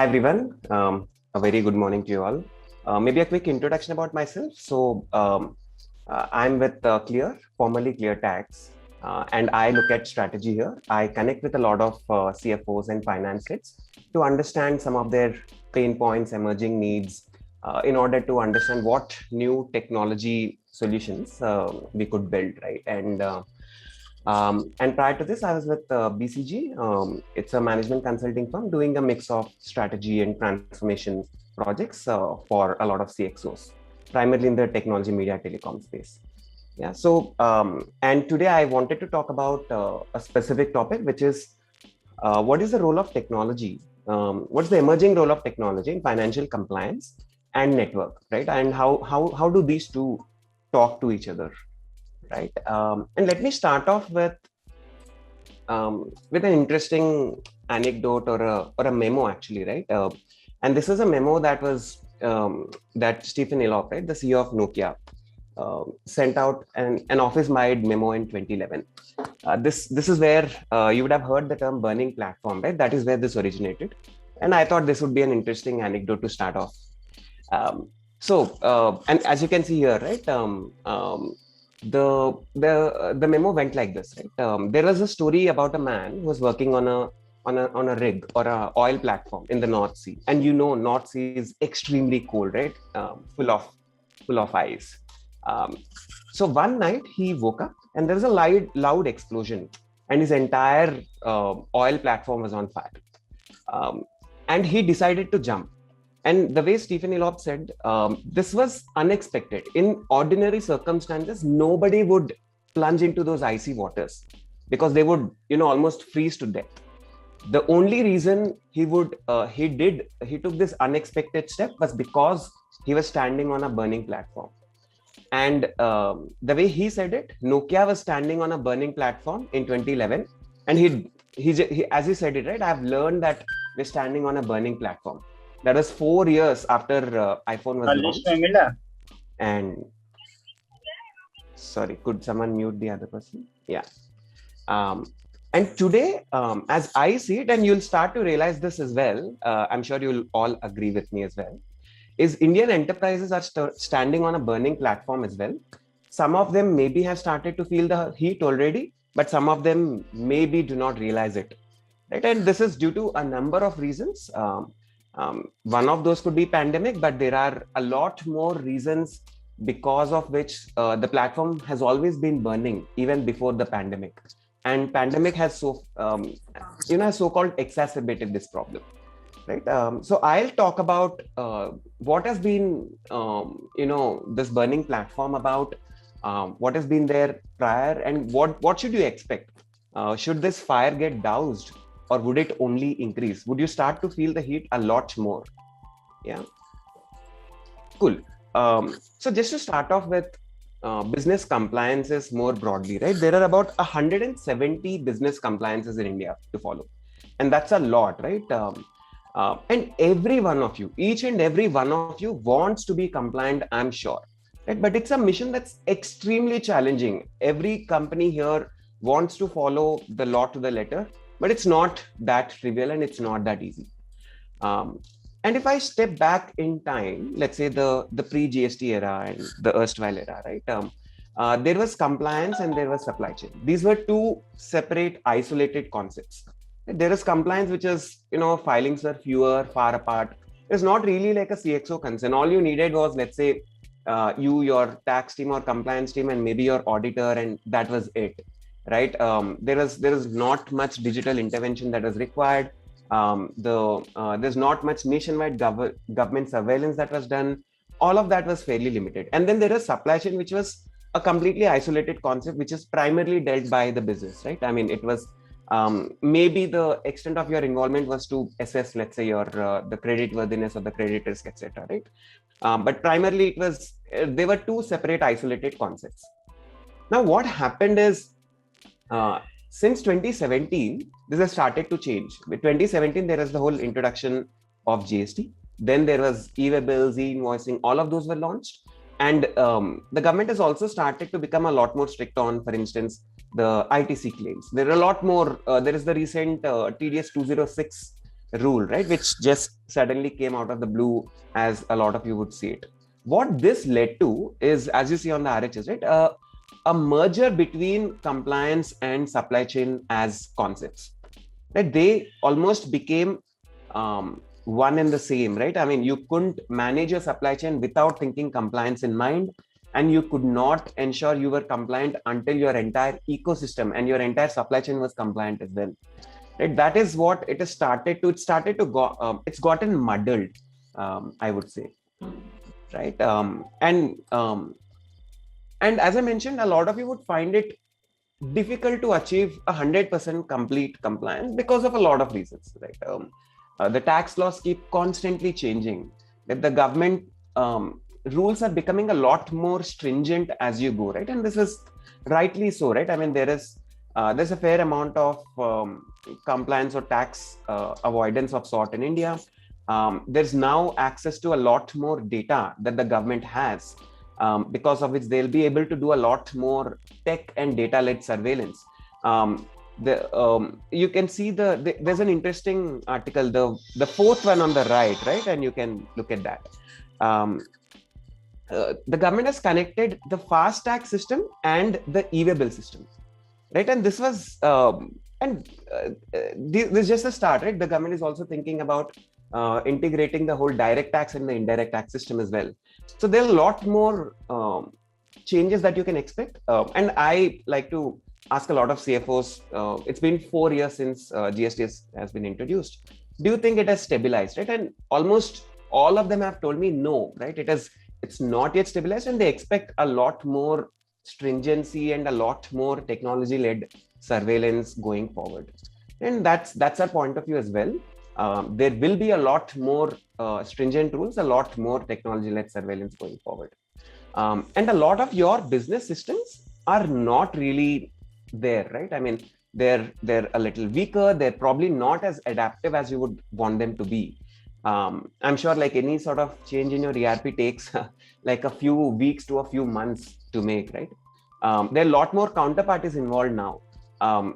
Hi everyone. A very good morning to you all. Maybe a quick introduction about myself. I'm with Clear, formerly ClearTax, and I look at strategy here. I connect with a lot of CFOs and finance heads to understand some of their pain points, emerging needs, in order to understand what new technology solutions we could build, right? And prior to this, I was with BCG. It's a management consulting firm doing a mix of strategy and transformation projects for a lot of CXOs, primarily in the technology, media, telecom space. Yeah. And today I wanted to talk about a specific topic, which is what is the role of technology? What's the emerging role of technology in financial compliance and network, right? And how do these two talk to each other? Right. And let me start off with an interesting anecdote or a memo, actually, right? And this is a memo that was that Stephen Elop, right, the CEO of Nokia, sent out an office-wide memo in 2011. This is where you would have heard the term burning platform, right? That is where this originated. And I thought this would be an interesting anecdote to start off. And as you can see here, right? The memo went like this, right? There was a story about a man who was working on a rig or a oil platform in the North Sea, and North Sea is extremely cold, right? Full of ice. So one night he woke up and there was a loud explosion, and his entire oil platform was on fire. And he decided to jump. And the way Stephen Elop said, this was unexpected. In ordinary circumstances, nobody would plunge into those icy waters because they would, almost freeze to death. The only reason he took this unexpected step was because he was standing on a burning platform. And the way he said it, Nokia was standing on a burning platform in 2011. And he as he said it, right, I've learned that we're standing on a burning platform. That was 4 years after iPhone was launched. And sorry, could someone mute the other person? Yeah. And today, as I see it, and you'll start to realize this as well, I'm sure you'll all agree with me as well, is Indian enterprises are standing on a burning platform as well. Some of them maybe have started to feel the heat already, but some of them maybe do not realize it. Right? And this is due to a number of reasons. One of those could be pandemic, but there are a lot more reasons because of which the platform has always been burning even before the pandemic. And pandemic has so-called exacerbated this problem, right? So I'll talk about what has been, this burning platform about, what has been there prior, and what should you expect? Should this fire get doused? Or would it only increase? Would you start to feel the heat a lot more? Yeah. Cool. So just to start off with business compliances more broadly, right? There are about 170 business compliances in India to follow. And that's a lot, right? And every one of you, each and every one of you wants to be compliant, I'm sure. Right? But it's a mission that's extremely challenging. Every company here wants to follow the law to the letter, but it's not that trivial and it's not that easy. And if I step back in time, let's say the pre-GST era and the erstwhile era, right? There was compliance and there was supply chain. These were two separate, isolated concepts. There is compliance, which is, filings were fewer, far apart. It's not really like a CXO concern. All you needed was, let's say, your tax team or compliance team, and maybe your auditor, and that was it. Right, there is not much digital intervention that was required. There's not much nationwide government surveillance that was done. All of that was fairly limited. And then there is supply chain, which was a completely isolated concept, which is primarily dealt by the business. Right, I mean, it was maybe the extent of your involvement was to assess, let's say, your the credit worthiness or the credit risk, etc. Right, but primarily it was they were two separate, isolated concepts. Now, what happened is, since 2017, this has started to change. With 2017, there was the whole introduction of GST. Then there was e-way bills, e-invoicing, all of those were launched. And the government has also started to become a lot more strict on, for instance, the ITC claims. There are a lot more. There is the recent TDS 206 rule, right, which just suddenly came out of the blue, as a lot of you would see it. What this led to is, as you see on the RHS, right, a merger between compliance and supply chain as concepts. Right, they almost became one and the same, right? I mean, you couldn't manage your supply chain without thinking compliance in mind, and you could not ensure you were compliant until your entire ecosystem and your entire supply chain was compliant as well. Right? That is what it has started to. It started to go. It's gotten muddled, I would say, right? And as I mentioned, a lot of you would find it difficult to achieve 100% complete compliance because of a lot of reasons, right? The tax laws keep constantly changing. That the government rules are becoming a lot more stringent as you go, right? And this is rightly so, right? I mean, there's a fair amount of compliance or tax avoidance of sort in India. There's now access to a lot more data that the government has, because of which they'll be able to do a lot more tech and data-led surveillance. You can see there's an interesting article, the fourth one on the right, and you can look at that. The government has connected the fast tax system and the e-way bill system, right? And this was this is just a start, right? The government is also thinking about integrating the whole direct tax and the indirect tax system as well. So there are a lot more changes that you can expect. And I like to ask a lot of CFOs, it's been 4 years since GST has been introduced. Do you think it has stabilized, right? And almost all of them have told me no, right? It's not yet stabilized, and they expect a lot more stringency and a lot more technology-led surveillance going forward. And that's our point of view as well. There will be a lot more stringent rules, a lot more technology-led surveillance going forward. And a lot of your business systems are not really there, right? I mean, they're a little weaker. They're probably not as adaptive as you would want them to be. I'm sure like any sort of change in your ERP takes like a few weeks to a few months to make, right? There are a lot more counterparties involved now.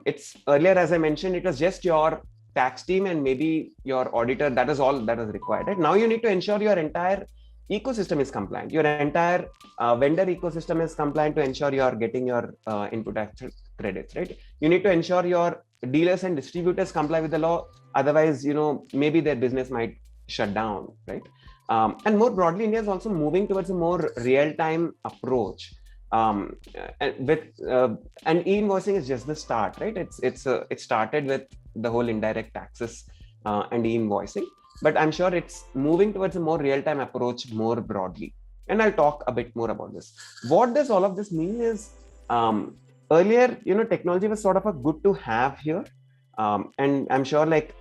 It's earlier, as I mentioned, it was just your tax team and maybe your auditor. That is all that is required, right? Now you need to ensure your entire ecosystem is compliant. Your entire vendor ecosystem is compliant to ensure you are getting your input tax credits, right? You need to ensure your dealers and distributors comply with the law. Otherwise, maybe their business might shut down, right? And more broadly, India is also moving towards a more real-time approach. And e-invoicing is just the start, right? It started with the whole indirect taxes and e-invoicing, but I'm sure it's moving towards a more real-time approach more broadly. And I'll talk a bit more about this. What does all of this mean is, earlier, technology was sort of a good to have here. And I'm sure like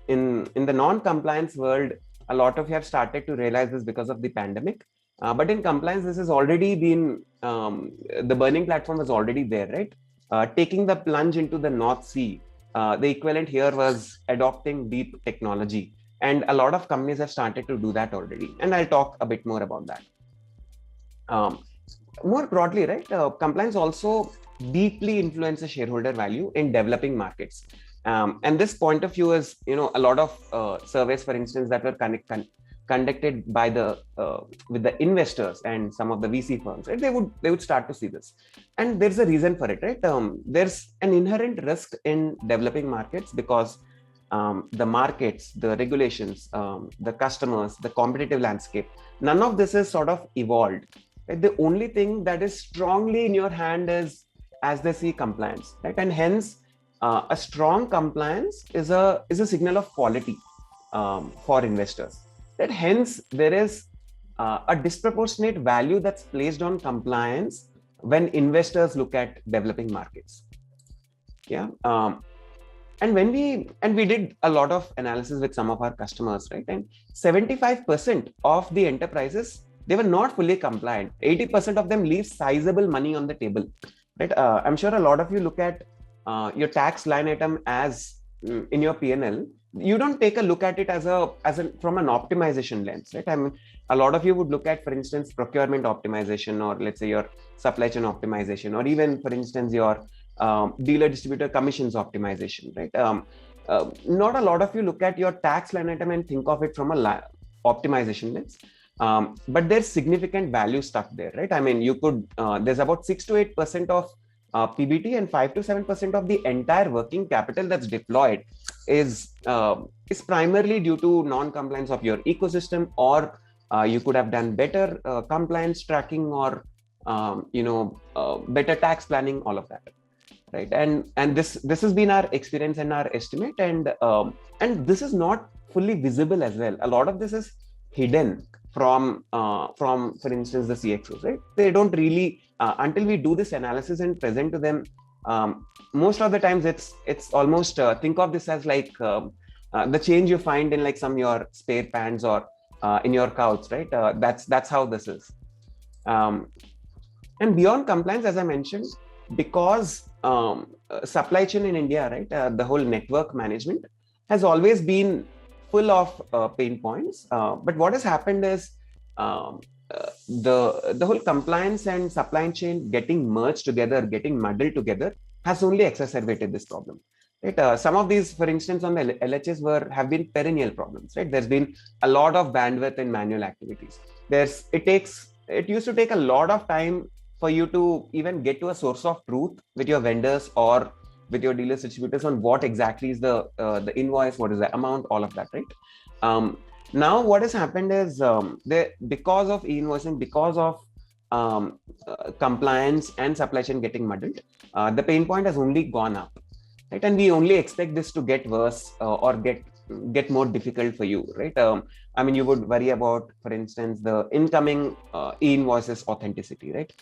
in the non-compliance world, a lot of you have started to realize this because of the pandemic. But in compliance, this has already been, the burning platform was already there, right? Taking the plunge into the North Sea, the equivalent here was adopting deep technology. And a lot of companies have started to do that already. And I'll talk a bit more about that. More broadly, right? Compliance also deeply influences shareholder value in developing markets. And this point of view is, a lot of surveys, for instance, that were conducted by with the investors and some of the VC firms, right? They would start to see this, and there's a reason for it, right? There's an inherent risk in developing markets because the markets, the regulations, the customers, the competitive landscape, none of this is sort of evolved. Right? The only thing that is strongly in your hand is, as they see, compliance, right? And hence, a strong compliance is a signal of quality for investors. That hence there is a disproportionate value that's placed on compliance when investors look at developing markets. Yeah. And we did a lot of analysis with some of our customers, right? And 75% of the enterprises, they were not fully compliant. 80% of them leave sizable money on the table, right? I'm sure a lot of you look at your tax line item as in your P&L. You don't take a look at it from an optimization lens, right? I mean, a lot of you would look at, for instance, procurement optimization, or let's say your supply chain optimization, or even, for instance, your dealer distributor commissions optimization, right? not a lot of you look at your tax line item and think of it from a optimization lens. But there's significant value stuck there, right? I mean, you could, there's about 6 to 8% of PBT and 5 to 7% of the entire working capital that's deployed is primarily due to non-compliance of your ecosystem, or you could have done better compliance tracking, or better tax planning, all of that, right? And this has been our experience and our estimate, and this is not fully visible as well. A lot of this is hidden from for instance the CXOs, right? They don't really until we do this analysis and present to them. Most of the times it's almost think of this as like the change you find in like some your spare pants or in your couch, right? That's how this is. And beyond compliance, as I mentioned, because supply chain in India, right, the whole network management has always been full of pain points. But what has happened is the whole compliance and supply chain getting merged together, getting muddled together, has only exacerbated this problem. Right? Some of these, for instance, on the LHS have been perennial problems. Right? There's been a lot of bandwidth in manual activities. It used to take a lot of time for you to even get to a source of truth with your vendors or with your dealers, distributors on what exactly is the invoice, what is the amount, all of that, right? Now, what has happened is because of e-invoicing, because of compliance and supply chain getting muddled, the pain point has only gone up, right? And we only expect this to get worse or get more difficult for you, right? I mean, you would worry about, for instance, the incoming e-invoices authenticity, right?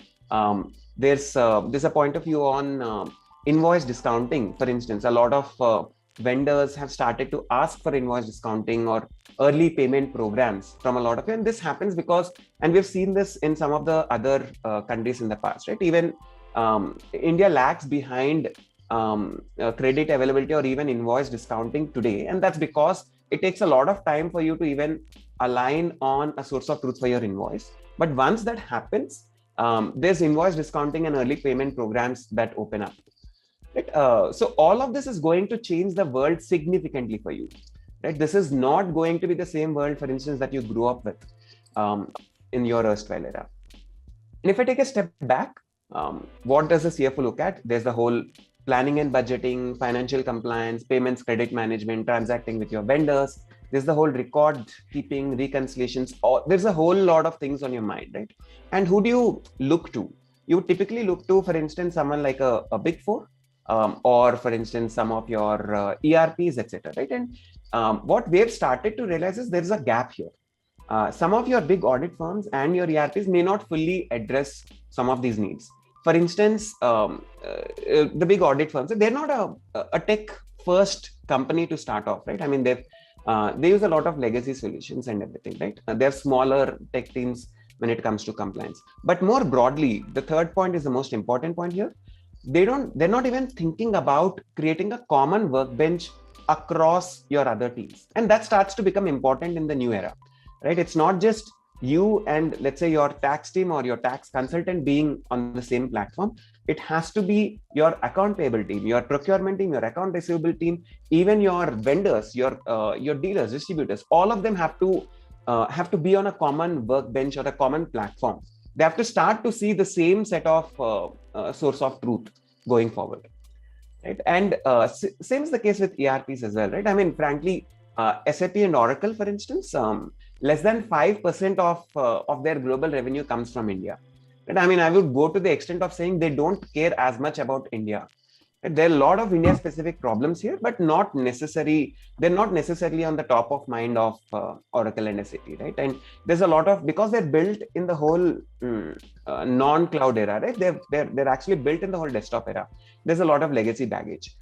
There's a point of view on invoice discounting. For instance, a lot of vendors have started to ask for invoice discounting or early payment programs from a lot of you. And this happens because, and we've seen this in some of the other countries in the past, right? Even India lags behind credit availability or even invoice discounting today. And that's because it takes a lot of time for you to even align on a source of truth for your invoice. But once that happens, there's invoice discounting and early payment programs that open up. Right? So all of this is going to change the world significantly for you. Right? This is not going to be the same world, for instance, that you grew up with in your erstwhile era. And if I take a step back, what does a CFO look at? There's the whole planning and budgeting, financial compliance, payments, credit management, transacting with your vendors. There's the whole record keeping, reconciliations. There's a whole lot of things on your mind, right? And who do you look to? You typically look to, for instance, someone like a Big Four, or for instance, some of your ERPs, etc. Right? And what we've started to realize is there's a gap here. Some of your big audit firms and your ERPs may not fully address some of these needs. For instance, the big audit firms, they're not a tech first company to start off, right? I mean, they use a lot of legacy solutions and everything, right? They're smaller tech teams when it comes to compliance. But more broadly, the third point is the most important point here. They're not even thinking about creating a common workbench across your other teams. And that starts to become important in the new era, right? It's not just you and let's say your tax team or your tax consultant being on the same platform. It has to be your account payable team, your procurement team, your account receivable team, even your vendors, your dealers, distributors. All of them have to be on a common workbench or a common platform. They have to start to see the same set of source of truth going forward, right? And same is the case with ERPs as well, right? I mean, frankly, SAP and Oracle, for instance, less than 5% of their global revenue comes from India. Right? I mean, I would go to the extent of saying they don't care as much about India. Right? There are a lot of India-specific problems here, but they're not necessarily on the top of mind of Oracle and SAP, right? And there's a lot of, because they're built in the whole non-cloud era, right? They're actually built in the whole desktop era. There's a lot of legacy baggage.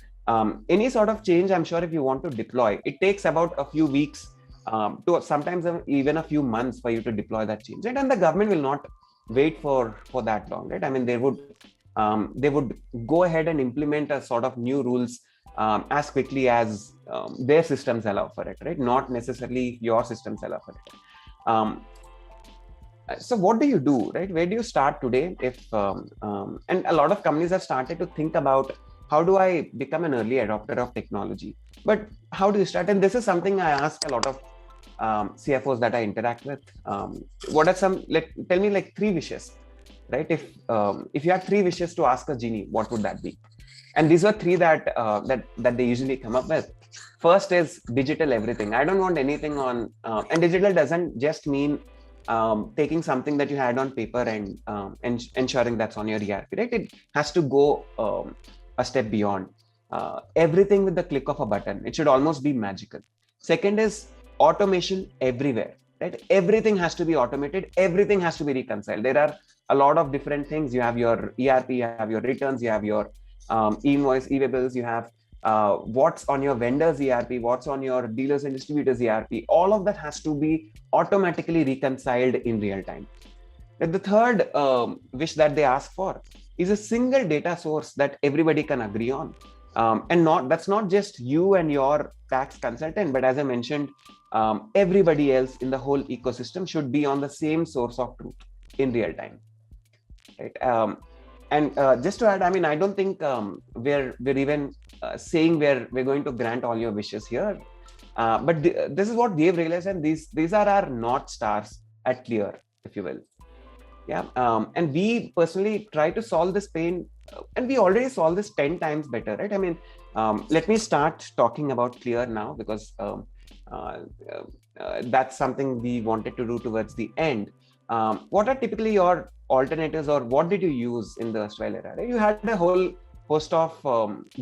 Any sort of change, I'm sure if you want to deploy, it takes about a few weeks to sometimes even a few months for you to deploy that change, right? And the government will not wait for that long, right? I mean, they would go ahead and implement a sort of new rules as quickly as their systems allow for it, right? Not necessarily your systems allow for it. So what do you do, right? Where do you start today? And a lot of companies have started to think about, how do I become an early adopter of technology? But how do you start? And this is something I ask a lot of CFOs that I interact with. What are some? Tell me like 3 wishes, right? If you have 3 wishes to ask a genie, what would that be? And these were 3 that they usually come up with. First is digital everything. I don't want anything on, and digital doesn't just mean taking something that you had on paper and ensuring that's on your ERP, right? It has to go a step beyond. Everything with the click of a button. It should almost be magical. Second is automation everywhere, right? Everything has to be automated. Everything has to be reconciled. There are a lot of different things. You have your ERP, you have your returns, you have your invoice, e-bills, you have what's on your vendors ERP, what's on your dealers and distributors ERP. All of that has to be automatically reconciled in real time. And the third wish that they ask for is a single data source that everybody can agree on. And that's not just you and your tax consultant, but as I mentioned, everybody else in the whole ecosystem should be on the same source of truth in real time. Right? And just to add, I mean, I don't think we're even saying we're going to grant all your wishes here. But this is what we've realized, and these are our North Stars at Clear, if you will. Yeah. And we personally try to solve this pain, and we already solve this 10 times better, right? I mean, let me start talking about Clear now, because that's something we wanted to do towards the end. What are typically your alternatives, or what did you use in the erstwhile era? Right? You had a whole host of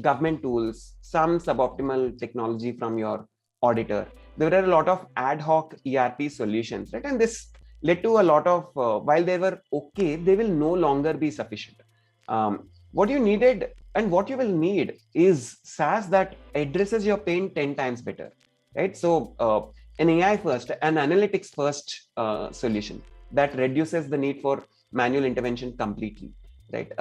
government tools, some suboptimal technology from your auditor. There were a lot of ad hoc ERP solutions, right? And this led to a lot of, while they were okay, they will no longer be sufficient. What you needed and what you will need is SaaS that addresses your pain 10 times better, right? So an AI first, an analytics first solution that reduces the need for manual intervention completely, right?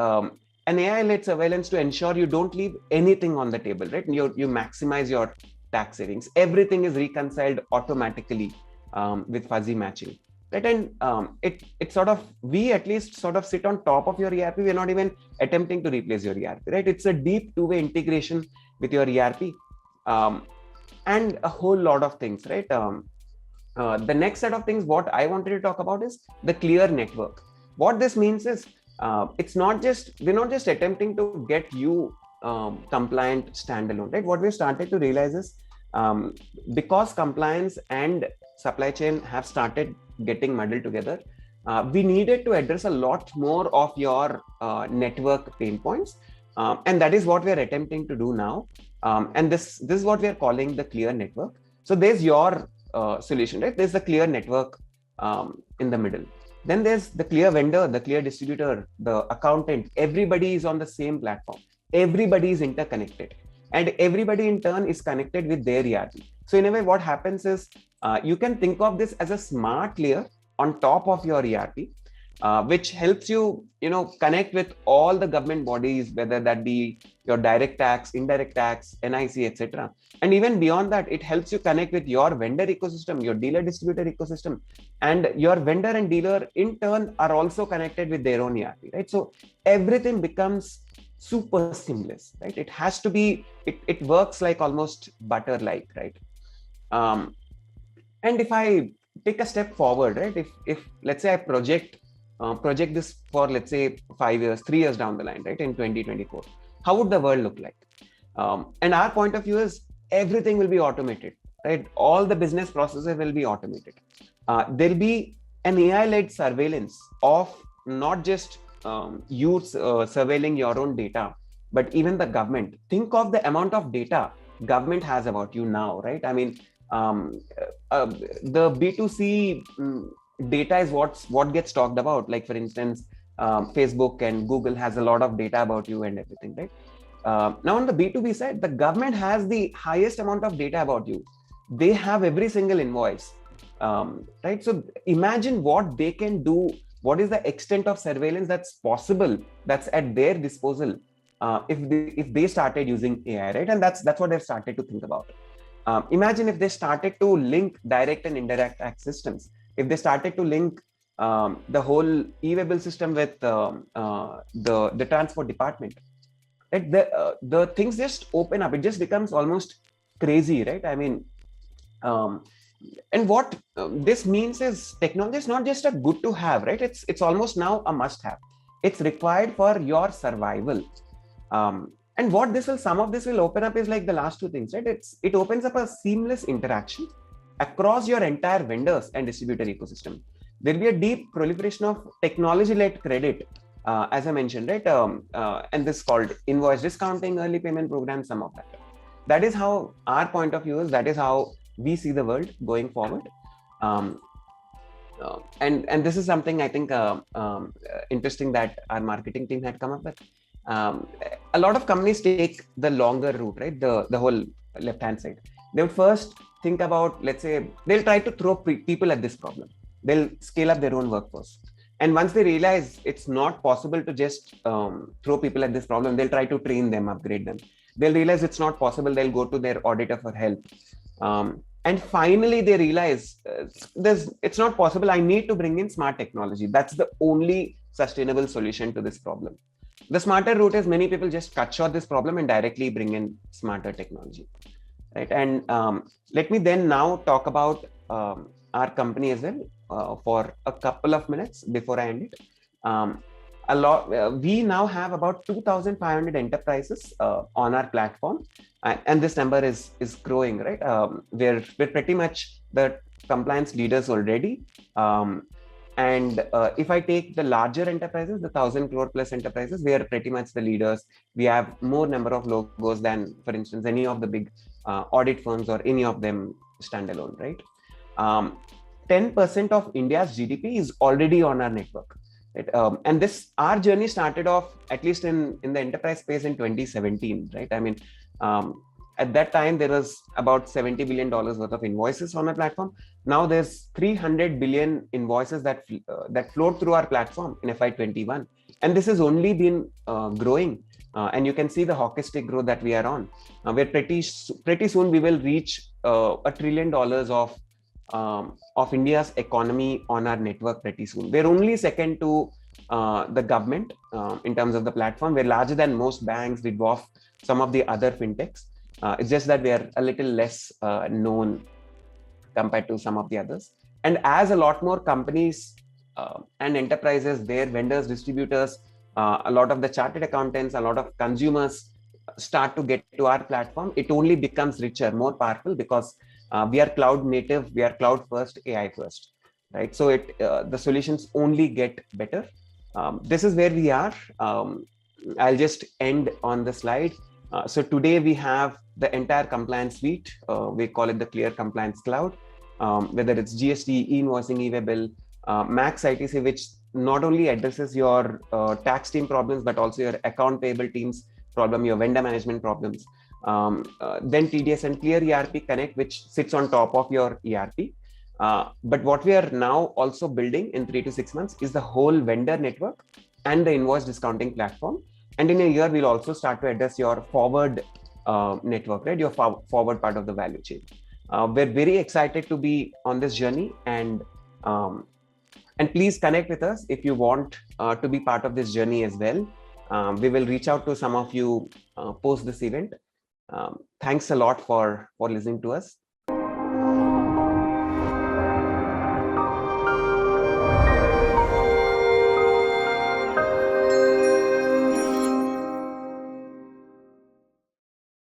An AI-led surveillance to ensure you don't leave anything on the table, right? You maximize your tax savings. Everything is reconciled automatically with fuzzy matching, right? And it sort of, we at least sort of sit on top of your ERP. We're not even attempting to replace your ERP, right? It's a deep two-way integration with your ERP and a whole lot of things, right? The next set of things, what I wanted to talk about is the Clear network. What this means is, we're not just attempting to get you compliant standalone, right? What we started to realize is, because compliance and supply chain have started getting muddled together, we needed to address a lot more of your network pain points. And that is what we are attempting to do now. And this is what we are calling the Clear network. So there's your solution, right? There's the Clear network in the middle. Then there's the Clear vendor, the Clear distributor, the accountant. Everybody is on the same platform. Everybody is interconnected. And everybody in turn is connected with their ERP. So in a way, what happens is, you can think of this as a smart layer on top of your ERP, which helps you, connect with all the government bodies, whether that be your direct tax, indirect tax, NIC, etc. And even beyond that, it helps you connect with your vendor ecosystem, your dealer distributor ecosystem, and your vendor and dealer in turn are also connected with their own ERP, right? So everything becomes super seamless, right? It has to be, it works like almost butter-like, right? And if I take a step forward, right? If let's say I project this for, let's say, 5 years, 3 years down the line, right? In 2024, how would the world look like? And our point of view is everything will be automated, right? All the business processes will be automated. There'll be an AI-led surveillance of not just you surveilling your own data, but even the government. Think of the amount of data government has about you now, right? I mean, the B2C data is what gets talked about. Like, for instance, Facebook and Google has a lot of data about you and everything, right? Now on the B2B side, the government has the highest amount of data about you. They have every single invoice, right? So imagine what they can do. What is the extent of surveillance that's possible, that's at their disposal, if they started using AI, right? And that's what they've started to think about. Imagine if they started to link direct and indirect tax systems. If they started to link the whole e-bill system with the transport department, right? The things just open up. It just becomes almost crazy, right? I mean, um, and what this means is technology is not just a good to have, right? It's almost now a must have. It's required for your survival. And what this will, some of this will open up is like the last two things, right? It opens up a seamless interaction across your entire vendors and distributor ecosystem. There'll be a deep proliferation of technology-led credit, as I mentioned, right? And this is called invoice discounting, early payment program, some of that. That is how our point of view is. That is how we see the world going forward. Um, and this is something I think interesting that our marketing team had come up with. Um, a lot of companies take the longer route, right? The whole left hand side. They would first think about, let's say, they'll try to throw people at this problem. They'll scale up their own workforce. And once they realize it's not possible to just throw people at this problem, they'll try to train them, upgrade them. They'll realize it's not possible. They'll go to their auditor for help. And finally, they realize it's not possible. I need to bring in smart technology. That's the only sustainable solution to this problem. The smarter route is many people just cut short this problem and directly bring in smarter technology, right? And let me then now talk about our company as well for a couple of minutes before I end it. We now have about 2,500 enterprises on our platform, and this number is growing, right? We're pretty much the compliance leaders already. And if I take the larger enterprises, the 1,000 crore plus enterprises, we are pretty much the leaders. We have more number of logos than, for instance, any of the big audit firms or any of them standalone, right? 10% of India's GDP is already on our network. Right? And our journey started off, at least in the enterprise space, in 2017, right? I mean, at that time, there was about $70 billion worth of invoices on our platform. Now there's 300 billion invoices that flowed through our platform in FY21. And this has only been growing. And you can see the hockey stick growth that we are on. We're pretty soon we will reach $1 trillion of India's economy on our network pretty soon. We're only second to the government in terms of the platform. We're larger than most banks. We dwarf some of the other fintechs. It's just that we are a little less known compared to some of the others. And as a lot more companies and enterprises, their vendors, distributors, a lot of the chartered accountants, a lot of consumers start to get to our platform, it only becomes richer, more powerful, because we are cloud native, we are cloud first, AI first, right? So the solutions only get better. This is where we are. I'll just end on the slide. So today we have the entire compliance suite. We call it the Clear Compliance Cloud, whether it's GST, e-invoicing, e-way bill, Max ITC, which not only addresses your tax team problems, but also your account payable teams problem, your vendor management problems. Then TDS and Clear ERP Connect, which sits on top of your ERP. But what we are now also building in 3 to 6 months is the whole vendor network and the invoice discounting platform. And in a year, we'll also start to address your forward network, right? Your forward part of the value chain. We're very excited to be on this journey, and please connect with us if you want to be part of this journey as well. We will reach out to some of you post this event. Thanks a lot for listening to us.